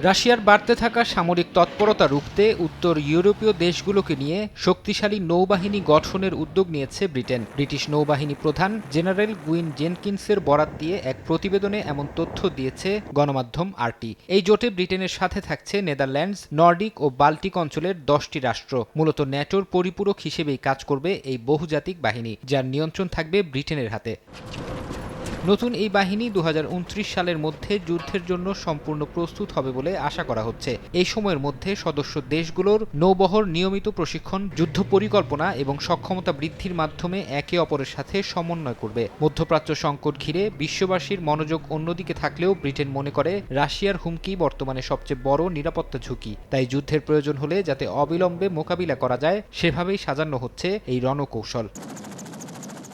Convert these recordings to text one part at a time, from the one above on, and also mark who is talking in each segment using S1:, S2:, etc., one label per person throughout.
S1: রাশিয়ার বাড়তে থাকা সামরিক তৎপরতা রুখতে উত্তর ইউরোপীয় দেশগুলোকে নিয়ে শক্তিশালী নৌবাহিনী গঠনের উদ্যোগ নিয়েছে ব্রিটেন। ব্রিটিশ নৌবাহিনী প্রধান জেনারেল গুইন জেনকিন্সের বরাত দিয়ে এক প্রতিবেদনে এমন তথ্য দিয়েছে গণমাধ্যম আরটি। এই জোটে ব্রিটেনের সাথে থাকছে নেদারল্যান্ডস, নর্ডিক ও বাল্টিক অঞ্চলের 10টি রাষ্ট্র। মূলত ন্যাটোর পরিপূরক হিসেবেই কাজ করবে এই বহুজাতিক বাহিনী, যার নিয়ন্ত্রণ থাকবে ব্রিটেনের হাতে। নতুন এই বাহিনী 2029 সালের মধ্যে যুদ্ধের জন্য সম্পূর্ণ প্রস্তুত হবে বলে আশা করা হচ্ছে। এই সময়ের মধ্যে সদস্য দেশগুলোর নৌবহর নিয়মিত প্রশিক্ষণ, যুদ্ধ পরিকল্পনা এবং সক্ষমতা বৃদ্ধির মাধ্যমে একে অপরের সাথে সমন্বয় করবে। মধ্যপ্রাচ্য সংকট ঘিরে বিশ্ববাসীর মনোযোগ অন্যদিকে থাকলেও ব্রিটেন মনে করে রাশিয়ার হুমকি বর্তমানে সবচেয়ে বড় নিরাপত্তা ঝুঁকি। তাই যুদ্ধের প্রয়োজন হলে যাতে অবিলম্বে মোকাবিলা করা যায় সেভাবেই সাজানো হচ্ছে এই রণকৌশল।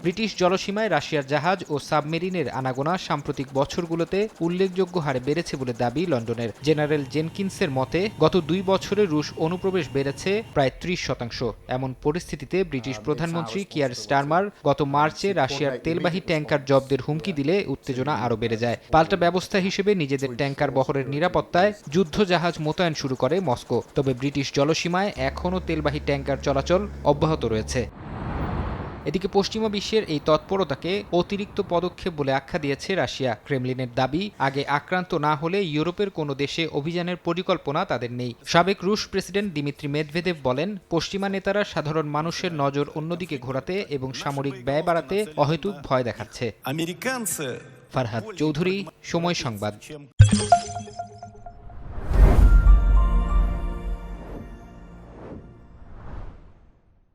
S1: ব্রিটিশ জলসীমায় রাশিয়ার জাহাজ ও সাবমেরিনের আনাগোনা সাম্প্রতিক বছরগুলোতে উল্লেখযোগ্য হারে বেড়েছে বলে দাবি লন্ডনের। জেনারেল জেনকিন্সের মতে গত 2 বছরে রুশ অনুপ্রবেশ বেড়েছে প্রায় 30%। এমন পরিস্থিতিতে ব্রিটিশ প্রধানমন্ত্রী কিয়ার স্টারমার গত মার্চে রাশিয়ার তেলবাহী ট্যাঙ্কার জব্দের হুমকি দিলে উত্তেজনা আরও বেড়ে যায়। পাল্টা ব্যবস্থা হিসেবে নিজেদের ট্যাঙ্কার বহরের নিরাপত্তায় যুদ্ধ জাহাজ মোতায়েন শুরু করে মস্কো। তবে ব্রিটিশ জলসীমায় এখনও তেলবাহী ট্যাঙ্কার চলাচল অব্যাহত রয়েছে। এদিকে পশ্চিমা বিশ্বের এই তৎপরতাকে অতিরিক্ত পদক্ষেপ বলে আখ্যা দিয়েছে রাশিয়া। ক্রেমলিনের দাবি, আগে আক্রান্ত না হলে ইউরোপের কোনো দেশে অভিযানের পরিকল্পনা তাদের নেই। সাবেক রুশ প্রেসিডেন্ট দিমিত্রি মেদভেদেভ বলেন, পশ্চিমা নেতারা সাধারণ মানুষের নজর অন্যদিকে ঘোরাতে এবং সামরিক ব্যয় বাড়াতে অহেতুক ভয় দেখাচ্ছে। ফারহাদ চৌধুরী, সময় সংবাদ।